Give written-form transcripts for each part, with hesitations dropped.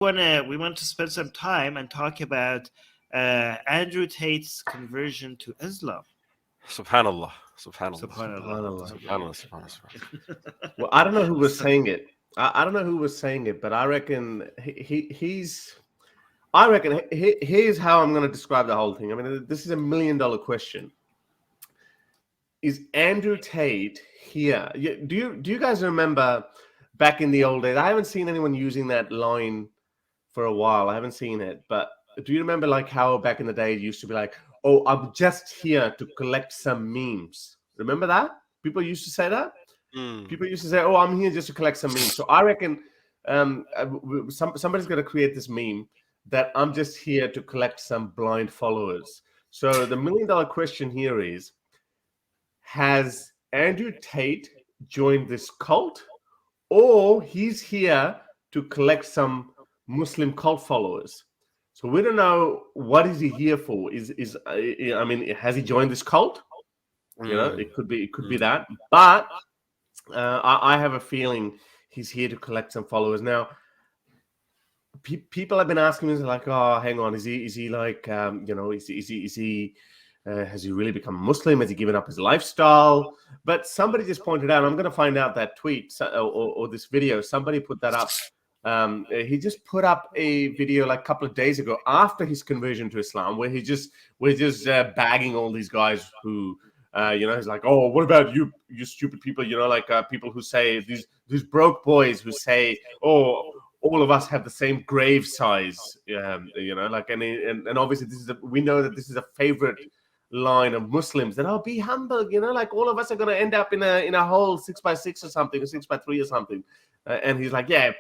we want to spend some time and talk about Andrew Tate's conversion to Islam. Subhanallah. Well, I don't know who was saying it. I don't know who was saying it, but I reckon he's. I reckon here's how I'm going to describe the whole thing. I mean, this is $1 million question. Is Andrew Tate here? Do you guys remember back in the old days? I haven't seen anyone using that line for a while. I haven't seen it, but do you remember like how back in the day it used to be like, "Oh, I'm just here to collect some memes." Remember that? People used to say that. People used to say, "Oh, I'm here just to collect some memes." So I reckon somebody's going to create this meme that I'm just here to collect some blind followers. So the $1 million question here is, has Andrew Tate joined this cult, or he's here to collect some Muslim cult followers? So we don't know what is he here for. I mean, has he joined this cult? You know, it could be that. But I have a feeling he's here to collect some followers. Now, people have been asking me like, "Oh, hang on, is he like, is he has he really become Muslim? Has he given up his lifestyle?" But somebody just pointed out, I'm going to find out that tweet or this video. Somebody put that up. He just put up a video like a couple of days ago after his conversion to Islam, where we're just bagging all these guys who, he's like, "Oh, what about you stupid people? like people who say these broke boys who say, oh, all of us have the same grave size, and obviously we know that this is a favorite line of Muslims that, "Oh, be humble, like all of us are going to end up in a hole 6x6 or something, or 6x3 or something," and he's like, "Yeah,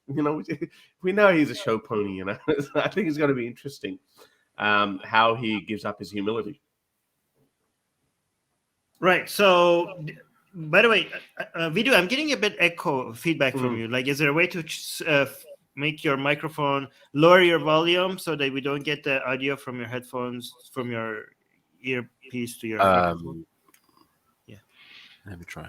we know he's a show pony, So I think it's going to be interesting how he gives up his humility." Right. So, by the way, video, I'm getting a bit echo feedback from you. Like, is there a way to make your microphone lower your volume so that we don't get the audio from your headphones, from your earpiece to your microphone? Yeah. Let me try.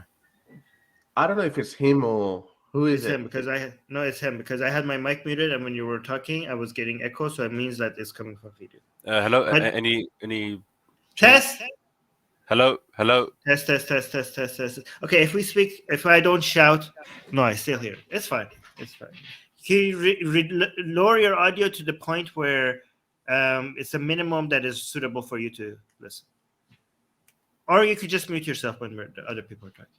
I don't know if it's him or who is it. Him, because it's him, because I had my mic muted, and when you were talking, I was getting echo, so it means that it's coming from video. Hello. Any test? Hello. Test. Okay, if I don't shout, no, I still hear. It's fine. Can you lower your audio to the point where it's a minimum that is suitable for you to listen? Or you could just mute yourself when the other people are talking.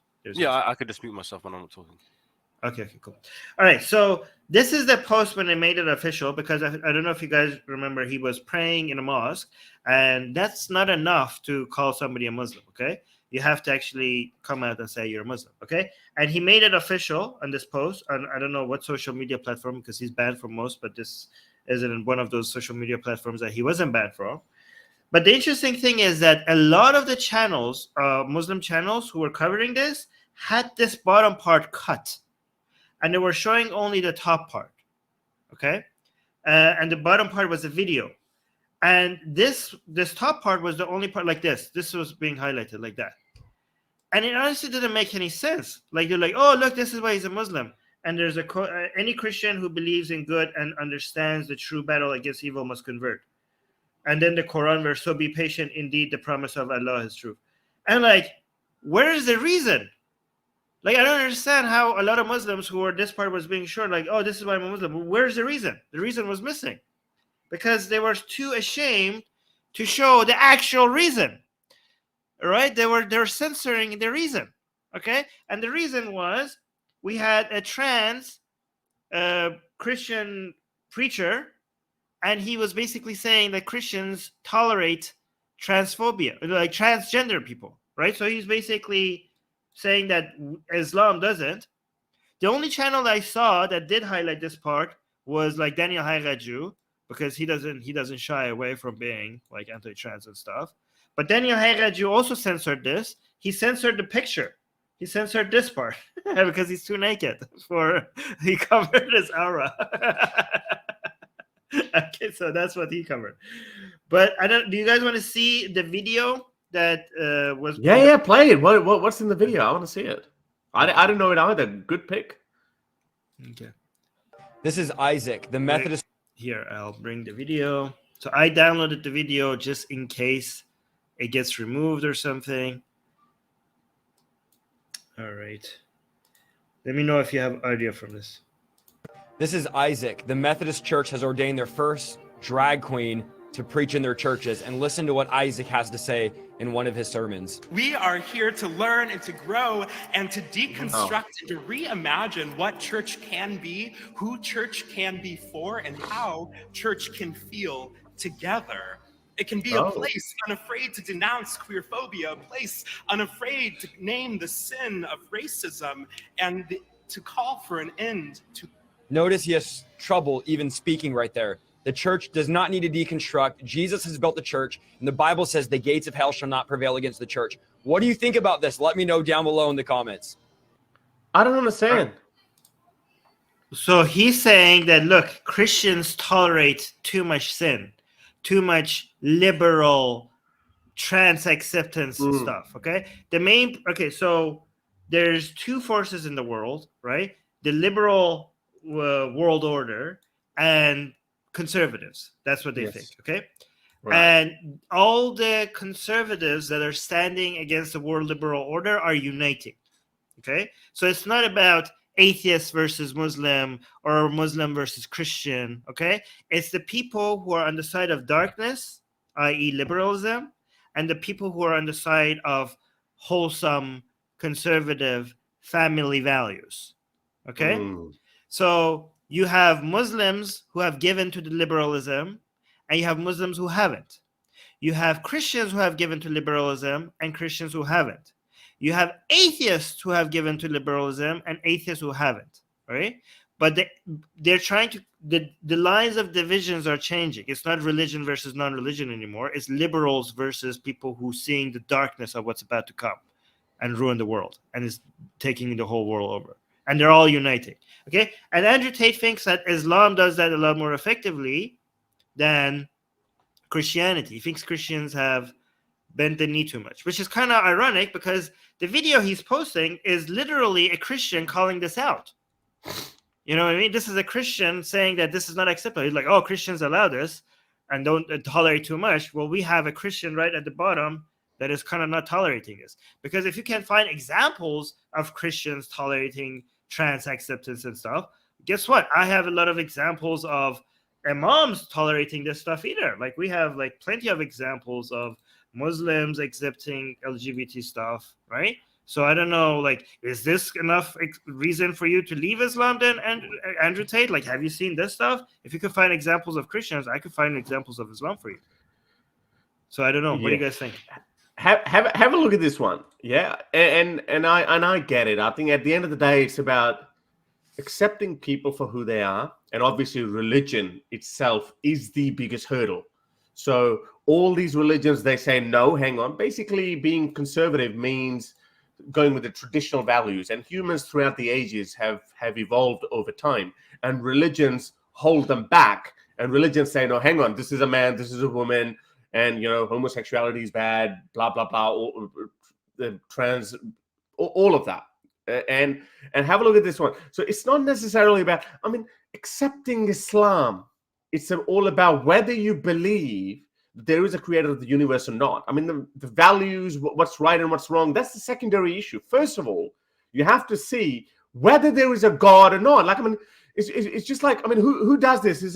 I could just mute myself when I'm not talking. Okay, cool. All right, so this is the post when they made it official, because I don't know if you guys remember, he was praying in a mosque, and that's not enough to call somebody a Muslim, okay? You have to actually come out and say you're a Muslim, okay? And he made it official on this post on, I don't know what social media platform, because he's banned from most, but this isn't one of those social media platforms that he wasn't banned from. But the interesting thing is that a lot of the channels, Muslim channels who were covering this, had this bottom part cut. And they were showing only the top part, okay? And the bottom part was a video. And this top part was the only part like this. This was being highlighted like that. And it honestly didn't make any sense. Like, you're like, "Oh, look, this is why he's a Muslim." And there's any Christian who believes in good and understands the true battle against evil must convert. And then the Quran verse, "So be patient, indeed the promise of Allah is true." And like, where is the reason? Like, I don't understand how a lot of Muslims who were, this part was being shown, like, "Oh, this is why I'm a Muslim." Where's the reason? The reason was missing, because they were too ashamed to show the actual reason. All right, they were censoring the reason. Okay, and the reason was we had a trans Christian preacher, and he was basically saying that Christians tolerate transphobia, like transgender people, right? So he's basically saying that Islam doesn't. The only channel I saw that did highlight this part was like Daniel Hayraju, because he doesn't shy away from being like anti-trans and stuff. But Daniel Hayraju also censored this. He censored the picture. He censored this part because he's too naked. He covered his aura. Okay, so that's what he covered. But do you guys want to see the video that was? Yeah, play it. What's in the video? I want to see it. I didn't know it either. Good pick. Okay. This is Isaac, the Methodist. Here, I'll bring the video. So I downloaded the video just in case it gets removed or something. All right. Let me know if you have audio from this. This is Isaac. The Methodist Church has ordained their first drag queen to preach in their churches. And listen to what Isaac has to say in one of his sermons. We are here to learn and to grow and to deconstruct and to reimagine what church can be, who church can be for, and how church can feel together. It can be a place unafraid to denounce queerphobia, a place unafraid to name the sin of racism, and to call for an end to. Notice he has trouble even speaking right there. The church does not need to deconstruct. Jesus has built the church, and the Bible says the gates of hell shall not prevail against the church. What do you think about this? Let me know down below in the comments. I don't understand. So he's saying that, look, Christians tolerate too much sin, too much liberal trans acceptance stuff, okay? So there's two forces in the world, right? The liberal world order and conservatives. That's what they think, okay? Right. And all the conservatives that are standing against the world liberal order are uniting, okay? So it's not about atheist versus Muslim or Muslim versus Christian, okay? It's the people who are on the side of darkness, i.e. liberalism, and the people who are on the side of wholesome, conservative family values, okay? So you have Muslims who have given to the liberalism, and you have Muslims who haven't. You have Christians who have given to liberalism, and Christians who haven't. You have atheists who have given to liberalism, and atheists who haven't. Right? But they're trying to. The lines of divisions are changing. It's not religion versus non-religion anymore. It's liberals versus people who seeing the darkness of what's about to come, and ruin the world, and is taking the whole world over. And they're all uniting. Okay, and Andrew Tate thinks that Islam does that a lot more effectively than Christianity. He thinks Christians have bent the knee too much, which is kind of ironic because the video he's posting is literally a Christian calling this out. You know what I mean? This is a Christian saying that this is not acceptable. He's like, oh, Christians allow this and don't tolerate too much. Well, we have a Christian right at the bottom that is kind of not tolerating this. Because if you can find examples of Christians tolerating trans acceptance and stuff, guess what? I have a lot of examples of imams tolerating this stuff either. Like we have like plenty of examples of Muslims accepting LGBT stuff, right? So I don't know, like, is this enough reason for you to leave Islam then, Andrew Tate? Like, have you seen this stuff? If you could find examples of Christians, I could find examples of Islam for you. So I don't know. What do you guys think? Have a look at this one, yeah, and I get it. I think at the end of the day, it's about accepting people for who they are, and obviously, religion itself is the biggest hurdle. So all these religions, they say no. Hang on. Basically, being conservative means going with the traditional values, and humans throughout the ages have evolved over time, and religions hold them back. And religions say, no, hang on. This is a man. This is a woman. And, you know, homosexuality is bad, blah, blah, blah, trans, all of that. And have a look at this one. So it's not necessarily about, accepting Islam. It's all about whether you believe there is a creator of the universe or not. The values, what's right and what's wrong, that's the secondary issue. First of all, you have to see whether there is a God or not. It's just like, who does this? Who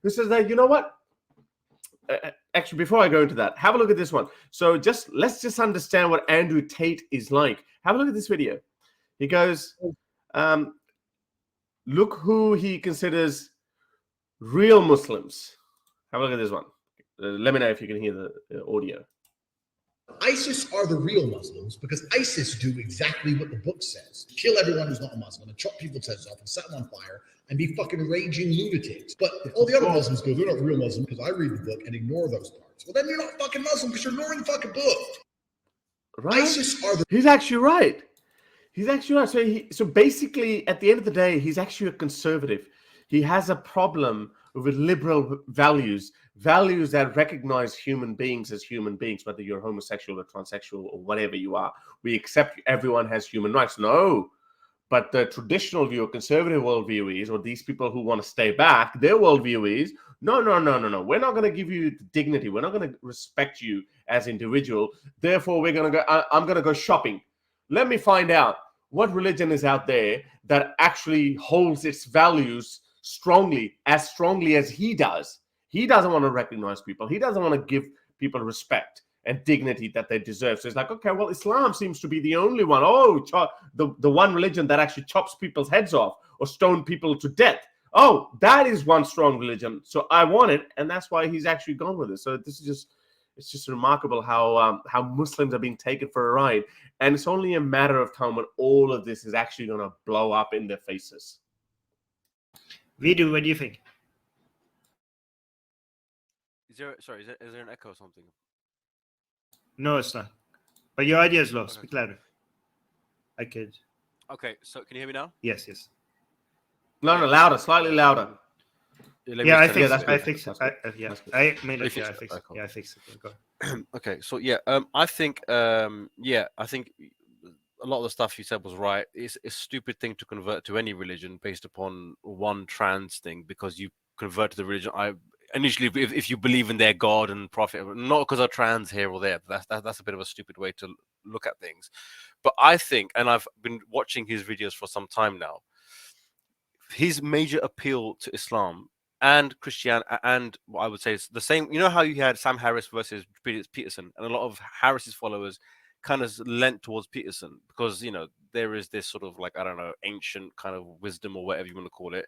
says that, you know what? Actually, before I go into that, have a look at this one. So let's just understand what Andrew Tate is like. Have a look at this video. He goes, look who he considers real Muslims. Have a look at this one. Let me know if you can hear the audio. ISIS are the real Muslims because ISIS do exactly what the book says. Kill everyone who's not a Muslim and chop people's heads off and set them on fire and be fucking raging lunatics. But all the other Muslims go, they're not real Muslim because I read the book and ignore those parts. Well, then you're not fucking Muslim because you're ignoring the fucking book. Right? ISIS are the... He's actually right. He's actually right. So basically, at the end of the day, he's actually a conservative. He has a problem with liberal values that recognize human beings as human beings, whether you're homosexual or transsexual or whatever you are. We accept everyone has human rights. No, But the traditional view, conservative worldview is, or these people who want to stay back, their worldview is, no. We're not going to give you dignity. We're not going to respect you as individual. Therefore, we're going to go. I'm going to go shopping. Let me find out what religion is out there that actually holds its values strongly as he does. He doesn't want to recognize people. He doesn't want to give people respect and dignity that they deserve. So it's like, okay, well, Islam seems to be the only one. Oh, the one religion that actually chops people's heads off or stone people to death. Oh, that is one strong religion. So I want it, and that's why he's actually gone with it. So this is it's just remarkable how Muslims are being taken for a ride, and it's only a matter of time when all of this is actually going to blow up in their faces. Vidu, what do you think? Is there an echo or something? No, it's not. But your idea is low. Okay. Speak louder. I could. Okay, so can you hear me now? Yes. No, louder, slightly louder. Yeah, I fixed that's it. I good. fixed it. That's good. Yeah, That's good. I made You it. Yeah, fixed I it. fixed it. Cool. Yeah, I fixed it. Yeah, go. Okay, so yeah, I think I think a lot of the stuff you said was right. It's a stupid thing to convert to any religion based upon one trans thing, because you convert to the religion. Initially, if you believe in their God and prophet, not because they're trans here or there. That's a bit of a stupid way to look at things. But I think, and I've been watching his videos for some time now, his major appeal to Islam and Christianity, and what I would say is the same. You know how you had Sam Harris versus Peterson, and a lot of Harris's followers kind of lent towards Peterson because, there is this sort of like, I don't know, ancient kind of wisdom or whatever you want to call it.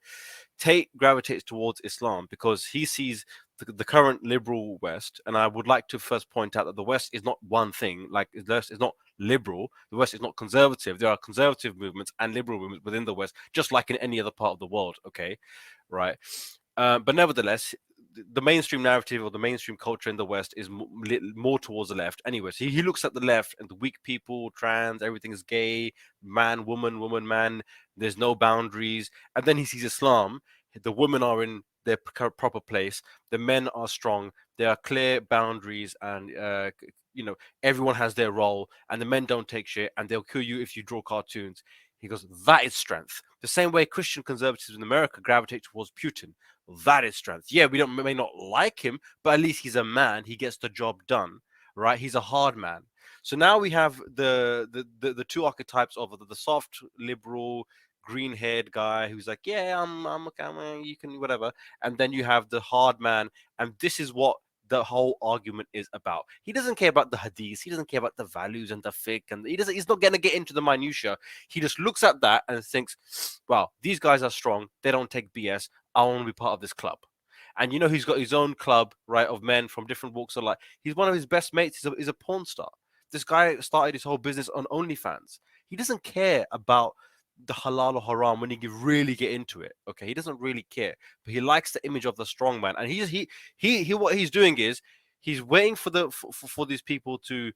Tate gravitates towards Islam because he sees the current liberal West, and I would like to first point out that the West is not one thing. Like, the West is not liberal, the West is not conservative. There are conservative movements and liberal movements within the West, just like in any other part of the world, okay? Right? But nevertheless, the mainstream narrative or the mainstream culture in the West is more towards the left. Anyway, so he looks at the left and the weak people, trans, everything is gay, man, woman, woman, man, there's no boundaries. And then he sees Islam, the women are in their proper place, the men are strong, there are clear boundaries, and everyone has their role, and the men don't take shit, and they'll kill you if you draw cartoons. He goes, that is strength. The same way Christian conservatives in America gravitate towards Putin. That is strength. Yeah, we may not like him, but at least he's a man. He gets the job done, right? He's a hard man. So now we have the two archetypes of the soft liberal green-haired guy who's like, yeah, I'm okay, you can whatever, and then you have the hard man, and this is what the whole argument is about. He doesn't care about the hadiths, he doesn't care about the values and the fiqh, and he's not going to get into the minutia. He just looks at that and thinks, wow, these guys are strong, they don't take BS, I want to be part of this club. And he's got his own club, right, of men from different walks of life. He's one of his best mates is a porn star. This guy started his whole business on OnlyFans. He doesn't care about the halal or haram when you really get into it. Okay, he doesn't really care, but he likes the image of the strong man. And he what he's doing is he's waiting for these people to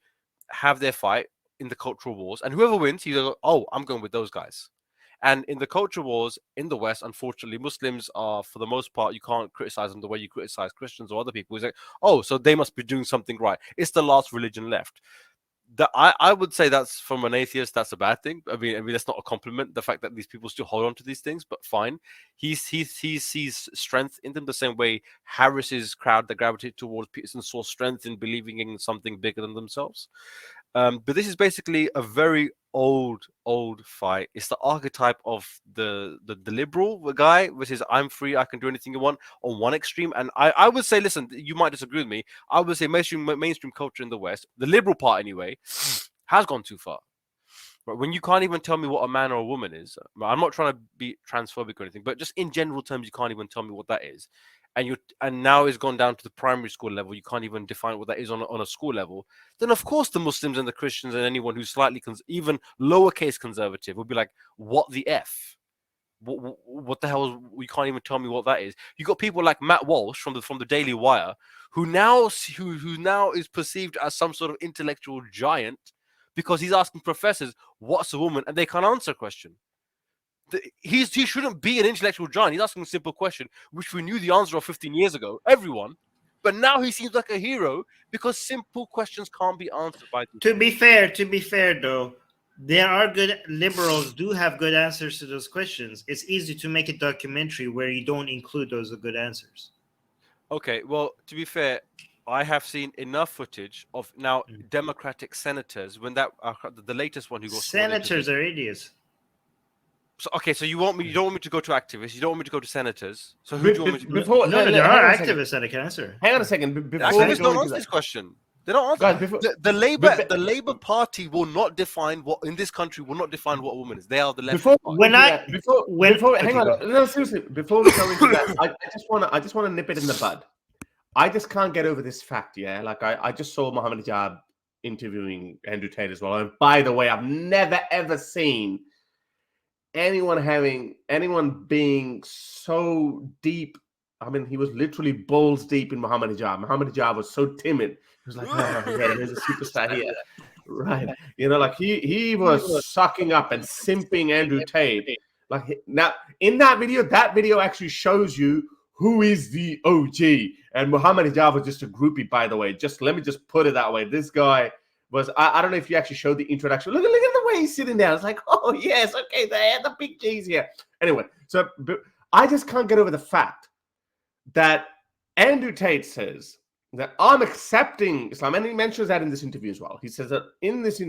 have their fight in the cultural wars, and whoever wins, he's like, oh, I'm going with those guys. And in the culture wars in the West, unfortunately, Muslims are, for the most part, you can't criticize them the way you criticize Christians or other people. It's like, oh, so they must be doing something right. It's the last religion left. I would say that's, from an atheist, that's a bad thing. I mean that's not a compliment, the fact that these people still hold on to these things, but fine. He sees strength in them the same way Harris's crowd that gravitated towards Peterson saw strength in believing in something bigger than themselves. But this is basically a very old fight. It's the archetype of the liberal guy, which is I'm free, I can do anything you want, on one extreme. And I would say, listen, you might disagree with me, I would say mainstream culture in the West, the liberal part anyway, has gone too far. But when you can't even tell me what a man or a woman is, I'm not trying to be transphobic or anything, but just in general terms, you can't even tell me what that is. And now it's gone down to the primary school level. You can't even define what that is on a school level. Then of course the Muslims and the Christians and anyone who's slightly even lowercase conservative will be like, what the F? What the hell? You can't even tell me what that is. You got people like Matt Walsh from the Daily Wire, who now is perceived as some sort of intellectual giant because he's asking professors what's a woman, and they can't answer a question. He shouldn't be an intellectual giant. He's asking a simple question, which we knew the answer of 15 years ago, everyone. But now he seems like a hero because simple questions can't be answered by. To be fair, though, there are good liberals do have good answers to those questions. It's easy to make a documentary where you don't include those good answers. Okay, well, to be fair, I have seen enough footage of now Democratic senators when that the latest one who got sworn into Senators are idiots. So okay, so you don't want me to go to activists, you don't want me to go to senators. So who do you want me to? Before, No, there hang are on a second. activists that I can answer. Hang on a second. Before we Activists go don't into answer that, this question. They don't answer. guys, before, The Labour Party will not define what in this country will not define what a woman is. They are the left. before party. When I- before hang okay, on, go. no, seriously, before we go into that, I just want to nip it in the bud. I just can't get over this fact. Yeah, like I just saw Mohammed Hijab interviewing Andrew Tate as well. And by the way, I've never ever seen anyone being so deep. I mean, he was literally balls deep in Mohammed Hijab. Mohammed Hijab was so timid. He was like, oh, yeah, there's a superstar here. Right. You know, like he was sucking up and simping Andrew Tate. Like now in that video actually shows you who is the OG. And Mohammed Hijab was just a groupie, by the way. Let me just put it that way. This guy was, I don't know if you actually showed the introduction. Look at the way he's sitting down. It's like, oh yes, okay, they had the big G's here. Anyway, so I just can't get over the fact that Andrew Tate says that I'm accepting Islam, and he mentions that in this interview as well. He says that in this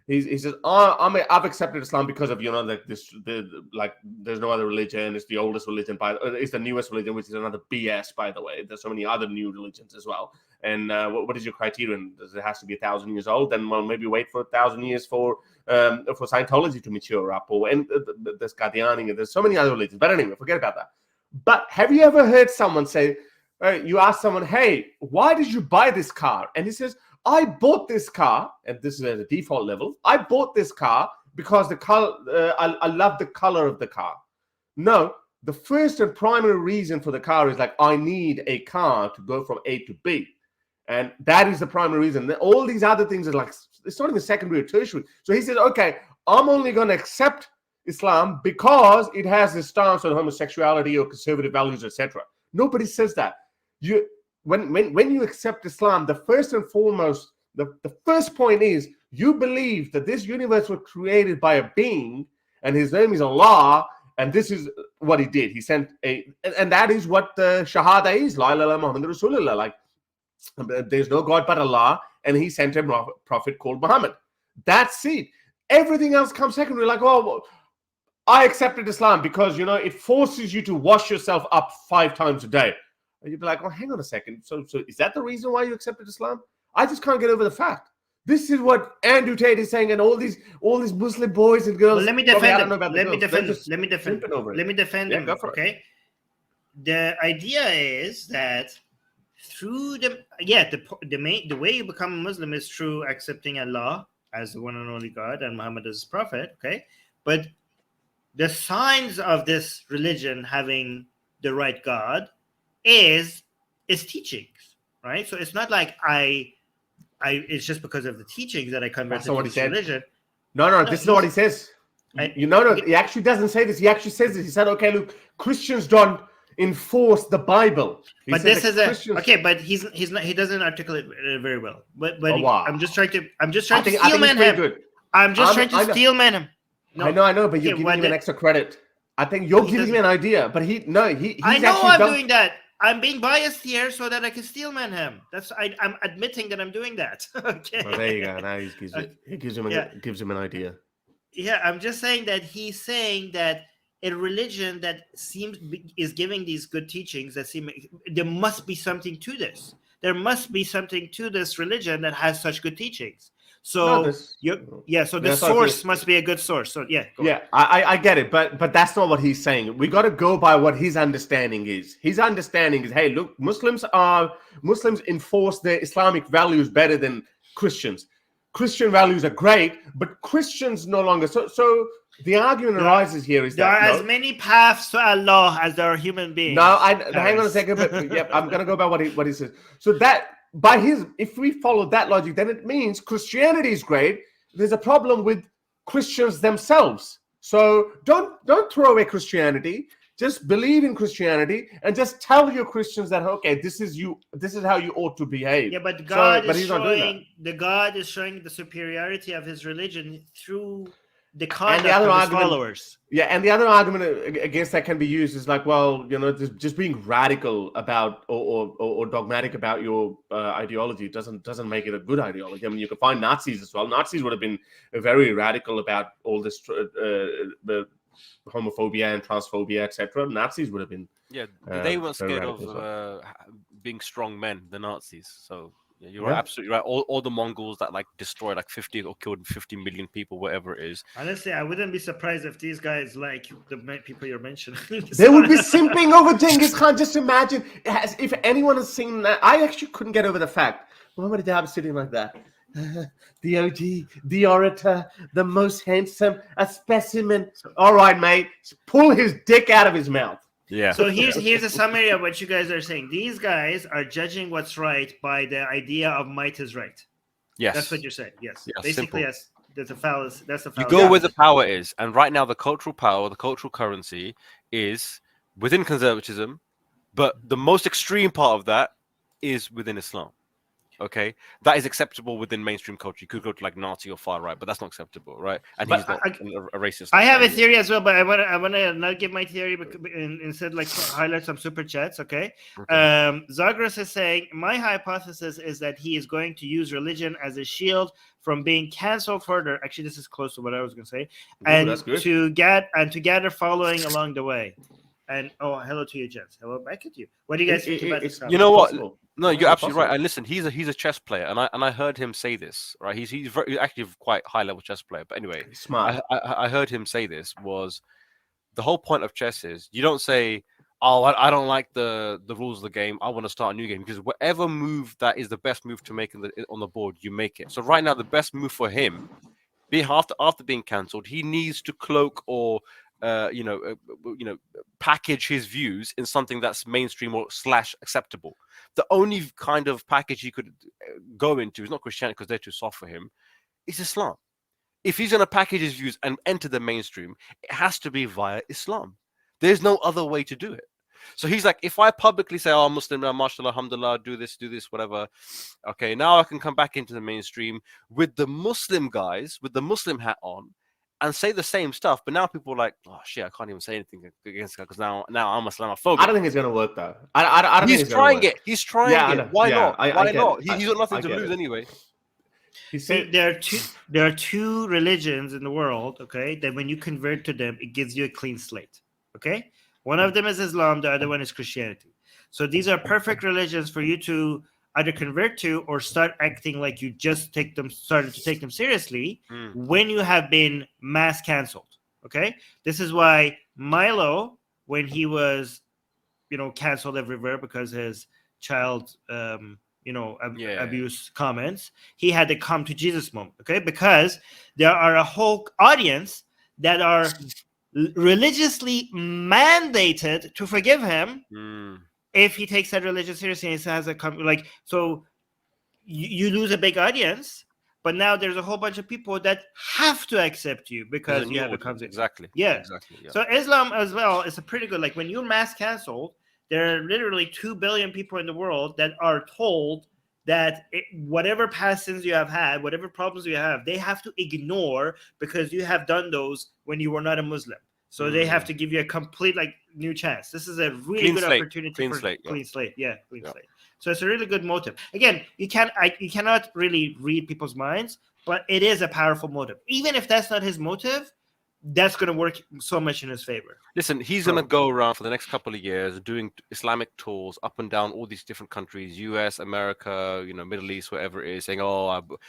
he says I've accepted Islam because of like there's no other religion. It's the oldest religion it's the newest religion, which is another BS, by the way. There's so many other new religions as well. And what is your criterion? Does it has to be 1,000 years old? Then well, maybe wait for 1,000 years for Scientology to mature up, and there's Qadiani. There's so many other religions. But anyway, forget about that. But have you ever heard someone say, you ask someone, hey, why did you buy this car? And he says, I bought this car, and this is at a default level. I bought this car because the color, I love the color of the car. No, the first and primary reason for the car is like, I need a car to go from A to B. And that is the primary reason. All these other things are like, it's not even secondary or tertiary. So he says, okay, I'm only going to accept Islam because it has this stance on homosexuality or conservative values, etc. Nobody says that. When you accept Islam, the first and foremost, the first point is you believe that this universe was created by a being, and his name is Allah, and this is what he did. He sent and that is what the Shahada is. La ilaha Muhammad Rasulullah. Like there's no God but Allah, and he sent a prophet called Muhammad. That's it. Everything else comes secondary. Like, oh, I accepted Islam because, it forces you to wash yourself up 5 times a day. And you'd be like, oh, hang on a second. So is that the reason why you accepted Islam? I just can't get over the fact. This is what Andrew Tate is saying, and all these Muslim boys and girls. Well, let me defend him. Let me defend him. Go for it. Okay. The idea is that through the way you become a Muslim is through accepting Allah as the one and only God and Muhammad as his prophet. Okay, but the signs of this religion having the right God is teachings, right? So it's not like it's just because of the teachings that I converted to this religion. No, this is not what he says. He actually doesn't say this. He actually says this. He said, okay, look, Christians don't enforce the Bible. But this is but he doesn't articulate it very well. But wow. I'm just trying to steelman him. I'm just trying to steelman him. No. I know, but you're giving him an extra credit. I think you're giving me an idea, but he's I know I'm doing that. I'm being biased here so that I can steelman him. I'm admitting that I'm doing that. Okay. Well, there you go. Now he gives him an idea. Yeah, I'm just saying that he's saying that a religion that is giving these good teachings there must be something to this. There must be something to this religion that has such good teachings. So the source must be a good source. So I get it, but that's not what he's saying. We got to go by what his understanding is. His understanding is, hey, look, Muslims enforce their Islamic values better than Christians. Christian values are great, but Christians no longer. So the argument arises here is there are as many paths to Allah as there are human beings. No, hang on a second, but I'm gonna go by what he says. So that. If we follow that logic, then it means Christianity is great. There's a problem with Christians themselves. So don't throw away Christianity. Just believe in Christianity and just tell your Christians that, okay, this is how you ought to behave. Yeah, but God but is he's not doing that. showing God is showing the superiority of his religion through the And conduct the other of his argument, followers. yeah, and the other argument against that can be used is like, well, just being radical about or dogmatic about your ideology doesn't make it a good ideology. I mean, you can find Nazis as well. Nazis would have been very radical about all this the homophobia and transphobia, etc. Nazis would have been. Yeah, they weren't very scared radical of as well. being strong men, the Nazis. So yeah, you're Yeah. absolutely right. All the Mongols that like destroyed like 50 or killed 50 million people, whatever it is. Honestly, I wouldn't be surprised if these guys like the people you're mentioning. They would be simping over Genghis Khan. Just imagine, if anyone has seen that. I actually couldn't get over the fact Muhammad Dab sitting like that. The OG, the orator, the most handsome, a specimen. All right, mate, pull his dick out of his mouth. Yeah. So here's a summary of what you guys are saying. These guys are judging what's right by the idea of might is right. Yes. That's what you're saying. Yes. Yeah, Basically, simple. yes. That's a fallacy. That's a You fallacy. go where the power is, and right now the cultural power, the cultural currency is within conservatism, but the most extreme part of that is within Islam. Okay, that is acceptable within mainstream culture. You could go to like Nazi or far right, but that's not acceptable, right? And But he's not a racist. I have a theory as well, but I want to not give my theory, but instead like highlight some super chats. Okay. Zagros is saying my hypothesis is that he is going to use religion as a shield from being canceled further. Actually, this is close to what I was going to say, and to gather following along the way. And hello to you, gents. Hello back at you. What do you guys think about this? You know what? Possible. No, you're absolutely right. And listen, he's a chess player, and I heard him say this. Right, he's actually quite high level chess player. But anyway, Smart. I heard him say this was the whole point of chess is you don't say, oh, I don't like the rules of the game. I want to start a new game, because whatever move that is the best move to make on the board, you make it. So right now, the best move for him, after being cancelled, he needs to cloak or package his views in something that's mainstream or / acceptable. The only kind of package he could go into is not Christianity, because they're too soft for him. It's Islam. If he's going to package his views and enter the mainstream, it has to be via Islam. There's no other way to do it. So he's like, if I publicly say, oh, I'm Muslim, mashallah, alhamdulillah, do this, whatever. Okay, now I can come back into the mainstream with the Muslim guys, with the Muslim hat on, and say the same stuff, but now people are like, oh shit, I can't even say anything against her because now I'm Islamophobic. I don't think it's going to work though. I don't think he's trying it. He's trying it. Why not? Why not? He's got nothing to lose anyway. See, there are two religions in the world, okay, that when you convert to them, it gives you a clean slate. Okay, one of them is Islam, the other one is Christianity. So these are perfect religions for you to either convert to or start acting like you just started to take them seriously when you have been mass canceled. Okay, this is why Milo, when he was, canceled everywhere because his child, abuse comments, he had the come to Jesus moment. Okay, because there are a whole audience that are religiously mandated to forgive him. If he takes that religion seriously and has so you lose a big audience, but now there's a whole bunch of people that have to accept you because you have a concept. Exactly. Yeah. Exactly. Yeah. So Islam as well is a pretty good, like when you're mass canceled, there are literally 2 billion people in the world that are told that whatever past sins you have had, whatever problems you have, they have to ignore because you have done those when you were not a Muslim. So they have to give you a complete new chance. This is a really good opportunity for clean slate. Yeah, clean slate. So it's a really good motive. Again, you cannot really read people's minds, but it is a powerful motive. Even if that's not his motive, that's going to work so much in his favor. Listen, he's going to go around for the next couple of years doing Islamic tours up and down all these different countries, US, America, Middle East, whatever it is, saying,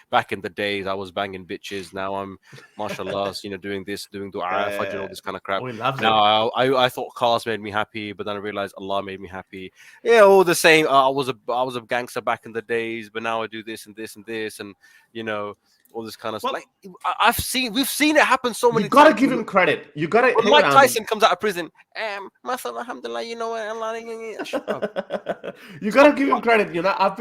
back in the days I was banging bitches. Now I'm, mashallah, doing this, doing dua, fajr, all this kind of crap. Now I thought cars made me happy, but then I realized Allah made me happy. Yeah, all the same. I was a gangster back in the days, but now I do this and this and this, and all this kind of stuff. We've seen it happen so many times. You gotta give him credit. You gotta. When Mike Tyson comes out of prison, mashallah, alhamdulillah, shut up. You gotta give him credit. I've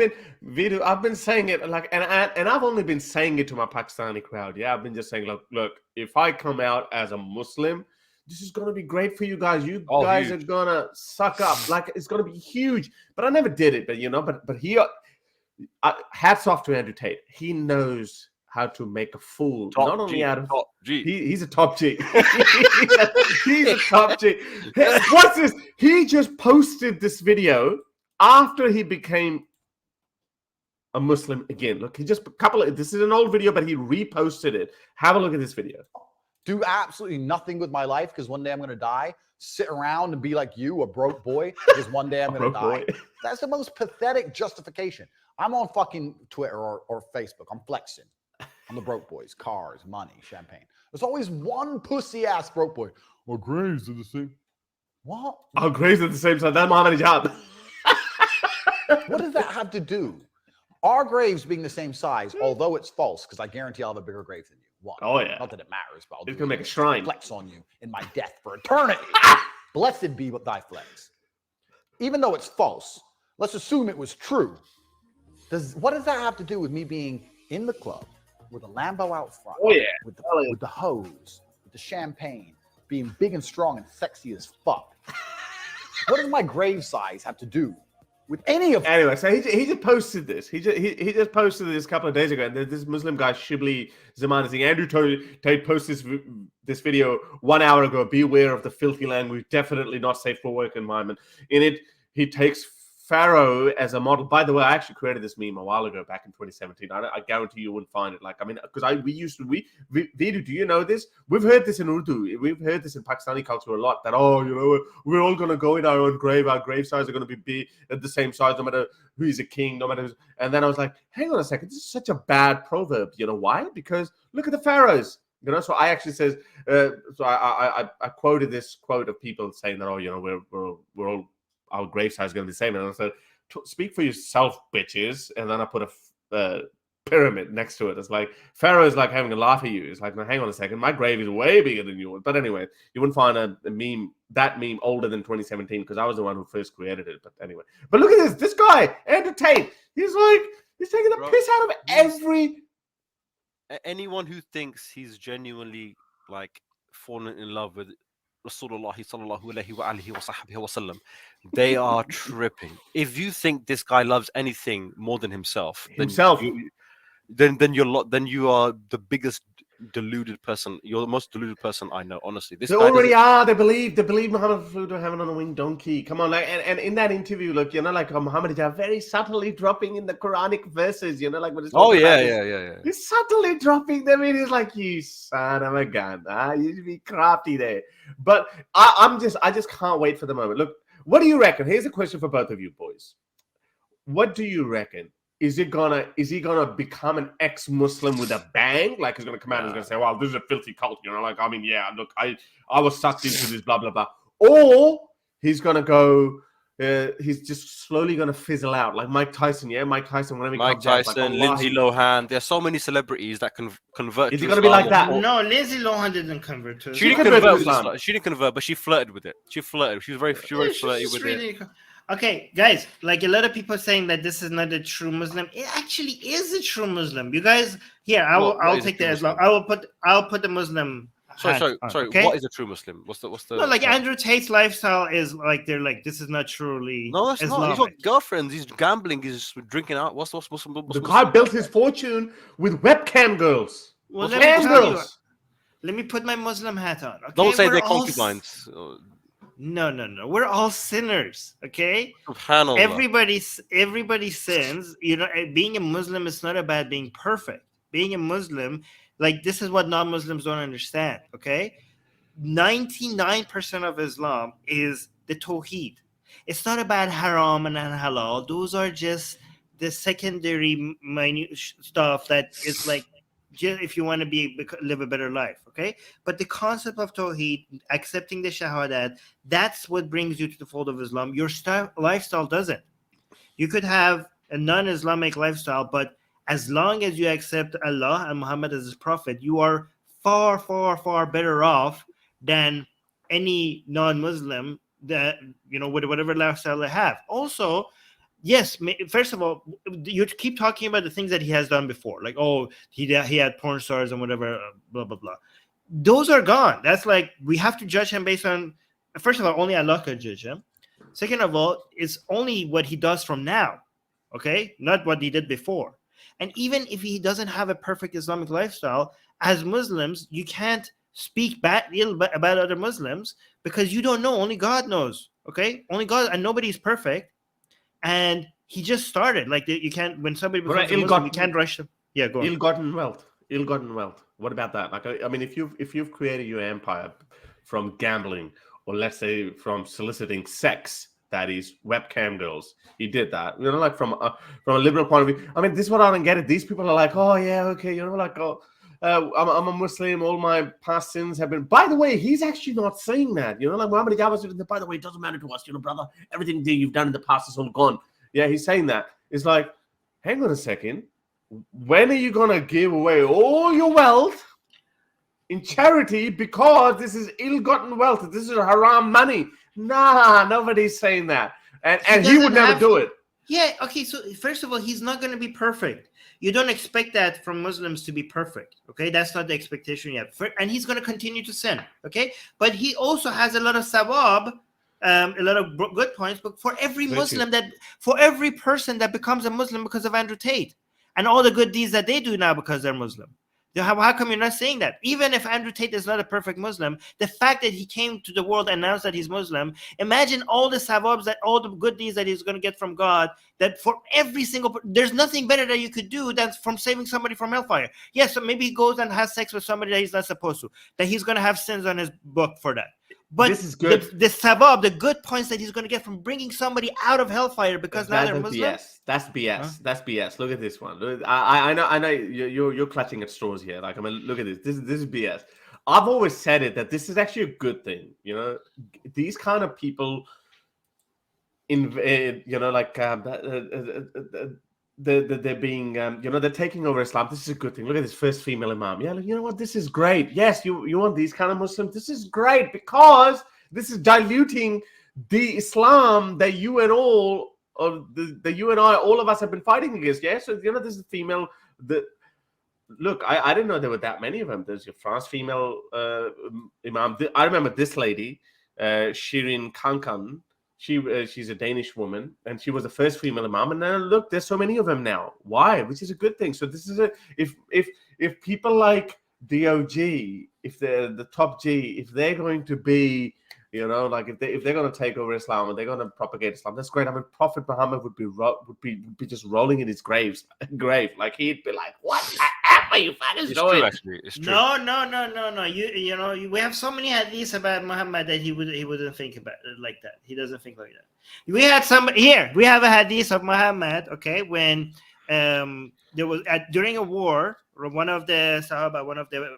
been saying it and I've only been saying it to my Pakistani crowd. Yeah, I've been just saying, look, if I come out as a Muslim, this is going to be great for you guys. You Oh, guys huge. are going to suck up. Like, it's going to be huge. But I never did it. But, you know, but he, hats off to Andrew Tate. He knows how to make a fool, not only out of, he's a top G. He's a top G. Hey, what's this? He just posted this video after he became a Muslim again. Look, he just this is an old video, but he reposted it. Have a look at this video. Do absolutely nothing with my life because one day I'm going to die. Sit around and be like you, a broke boy, because one day I'm going to die. That's the most pathetic justification. I'm on fucking Twitter or Facebook. I'm flexing. I'm the broke boys, cars, money, champagne. There's always one pussy ass broke boy. Well, graves are the same. What? Oh, graves are the same size. That's Muhammad job. What does that have to do? Our graves being the same size, although it's false, because I guarantee I'll have a bigger grave than you. One. Oh, yeah. Not that it matters, but I'll It's going to make a shrine. Flex on you in my death for eternity. Blessed be thy flex. Even though it's false, let's assume it was true. What does that have to do with me being in the club with a Lambo out front? Oh, yeah. With the hose, with the champagne, being big and strong and sexy as fuck. What does my grave size have to do with any of Anyway, so he just posted this. He just posted this a couple of days ago. And this Muslim guy, Shibli Zaman, is saying, Andrew Tate posted this video 1 hour ago. Beware of the filthy language. Definitely not safe for work environment. In it, he takes Pharaoh as a model. By the way, I actually created this meme a while ago, back in 2017. I guarantee you wouldn't find it. Like, I mean, because Vidu, do you know this? We've heard this in Urdu. We've heard this in Pakistani culture a lot. That, oh, you know, we're all going to go in our own grave. Our grave size are going to be at the same size, no matter who is a king, no matter who's. And then I was like, hang on a second. This is such a bad proverb. You know why? Because look at the pharaohs. You know, so I actually says, so I quoted this quote of people saying that, oh, you know, we're all, our grave size is going to be the same. And I said, speak for yourself, bitches. And then I put a pyramid next to it. It's like, Pharaoh is like having a laugh at you. It's like, no, hang on a second. My grave is way bigger than yours. But anyway, you wouldn't find that meme older than 2017 because I was the one who first created it. But anyway, but look at this guy, Andrew Tate. He's taking the piss out of every. Anyone who thinks he's genuinely like fallen in love with Rasulullah sallallahu alayhi wa alihi wa sahbihi wa sallam, they are tripping. If you think this guy loves anything more than himself, then you are the biggest deluded person. You're the most deluded person I know, honestly. This They guy already are. They believe Muhammad flew to heaven on a winged donkey. Come on, like, and in that interview, look, you know, like Muhammad is very subtly dropping in the Quranic verses, you know, like when it's yeah. He's subtly dropping them in. He's like, you son of a gun, you should be crafty there. But I just can't wait for the moment. Look, what do you reckon? Here's a question for both of you boys. What do you reckon? Is he gonna become an ex-Muslim with a bang? Like he's gonna come out and he's gonna say, "Wow, this is a filthy cult," you know? Like, I mean, yeah, look, I was sucked into this, blah blah blah. Or he's gonna go, he's just slowly gonna fizzle out, like Mike Tyson. Yeah, Mike Tyson. Whenever Mike Tyson, Lindsay Lohan. There's so many celebrities that can convert. Is he gonna be like that? No, Lindsay Lohan didn't convert to. She didn't convert. She didn't convert, but she flirted with it. She flirted. She was very flirty with it. Okay, guys, like a lot of people saying that this is not a true Muslim. It actually is a true Muslim. You guys, here, I'll take the Islam. I'll put the Muslim. Sorry. Okay? What is a true Muslim? What's the? No, like Andrew Tate's lifestyle is like they're like this is not truly. No, that's Islamic. not. He's got girlfriends. He's gambling. He's drinking out. What's the guy built his fortune with webcam girls. Well, let me put my Muslim hat on. Okay? Don't say they're concubines. No. We're all sinners, okay? Everybody sins. You know, being a Muslim is not about being perfect. Being a Muslim, like this is what non-Muslims don't understand, okay? 99% of Islam is the Tawheed. It's not about haram and halal. Those are just the secondary minute stuff that is like just if you want to live a better life, okay? But the concept of Tawheed, accepting the Shahadat, that's what brings you to the fold of Islam. Your lifestyle doesn't. You could have a non-Islamic lifestyle, but as long as you accept Allah and Muhammad as his prophet, you are far, far, far better off than any non-Muslim that, you know, with whatever lifestyle they have. Also, yes, first of all, you keep talking about the things that he has done before, like, oh, he had porn stars and whatever, blah, blah, blah. those are gone. That's like, we have to judge him based on, first of all, only Allah can judge him. Second of all, it's only what he does from now, okay? Not what he did before. And even if he doesn't have a perfect Islamic lifestyle, as Muslims, you can't speak ill about other Muslims because you don't know. Only God knows, okay? Only God, and nobody's perfect. And he just started. Like, you can't, when somebody becomes a Muslim, you can't rush them. Yeah, go on. Ill-gotten wealth. Ill-gotten wealth. What about that? Like, I mean, if you've created your empire from gambling, or let's say from soliciting sex, that is webcam girls, he did that. You know, like from a liberal point of view. I mean, this is what I don't get it. These people are like, oh yeah, okay, you know, like, oh, I'm a Muslim. All my past sins have been. By the way, he's actually not saying that. You know, like Muhammad was. By the way, it doesn't matter to us, you know, brother. Everything that you've done in the past is all gone. Yeah, he's saying that. It's like, hang on a second. When are you gonna give away all your wealth in charity because this is ill-gotten wealth? This is haram money. Nah, nobody's saying that. And he would never do it. Yeah, okay, so first of all, he's not going to be perfect. You don't expect that from Muslims to be perfect, okay? That's not the expectation yet. And he's going to continue to sin, okay? But he also has a lot of sawab, a lot of good points, but for every Muslim for every person that becomes a Muslim because of Andrew Tate, and all the good deeds that they do now because they're Muslim. How come you're not saying that? Even if Andrew Tate is not a perfect Muslim, the fact that he came to the world and announced that he's Muslim, imagine all the sawabs, that all the good deeds that he's going to get from God, that for every single, there's nothing better that you could do than from saving somebody from hellfire. Yes, so maybe he goes and has sex with somebody that he's not supposed to, that he's going to have sins on his book for that. But this is good. The sawab, the good points that he's going to get from bringing somebody out of hellfire because now they're Muslim. BS. That's BS. Huh? That's BS. Look at this one. I know. You're clutching at straws here. Like, I mean, look at this. This is BS. I've always said it that this is actually a good thing. You know, these kind of people, they're being, they're taking over Islam. This is a good thing. Look at this first female imam. Yeah, you know what? This is great. Yes, you want these kind of Muslims. This is great because this is diluting the Islam that you and all of the you and I, all of us have been fighting against. Yeah, so this is female. Look, I didn't know there were that many of them. There's your France female imam. I remember this lady, Shirin Kankan. She's a Danish woman, and she was the first female imam. And now look, there's so many of them now. Why? Which is a good thing. So this is if people like DOG, if they're the top G, if they're going to be, if they're going to take over Islam and they're going to propagate Islam, that's great. I mean, Prophet Muhammad would be just rolling in his grave. Like, he'd be like, what? You fuckers doing? It's true. No. We have so many hadiths about Muhammad that he wouldn't think about it like that. He doesn't think like that. We have a hadith of Muhammad. Okay, when there was during a war, one of the Sahaba, one of the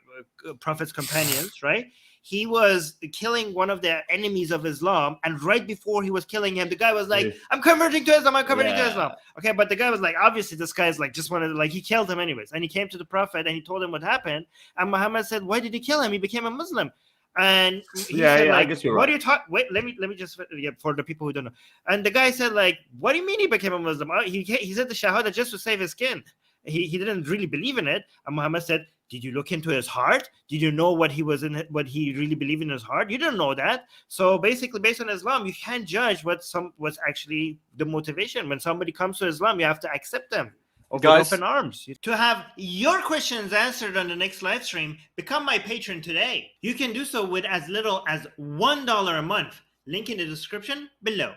Prophet's companions, right? He was killing one of the enemies of Islam, and right before he was killing him, the guy was like, I'm converting to Islam, to Islam. Okay, but the guy was like, obviously this guy's like, just wanted to, like, he killed him anyways. And he came to the Prophet and he told him what happened. And Muhammad said, why did he kill him? He became a Muslim. And he said, like, I guess you're what right. are you talking? Wait, let me just, for the people who don't know. And the guy said, like, what do you mean he became a Muslim? He said the Shahada just to save his skin. He didn't really believe in it. And Muhammad said, did you look into his heart? Did you know what he really believed in his heart? You didn't know that. So basically, based on Islam, you can't judge what's actually the motivation. When somebody comes to Islam, you have to accept them with open arms. To have your questions answered on the next live stream, become my patron today. You can do so with as little as $1 a month. Link in the description below.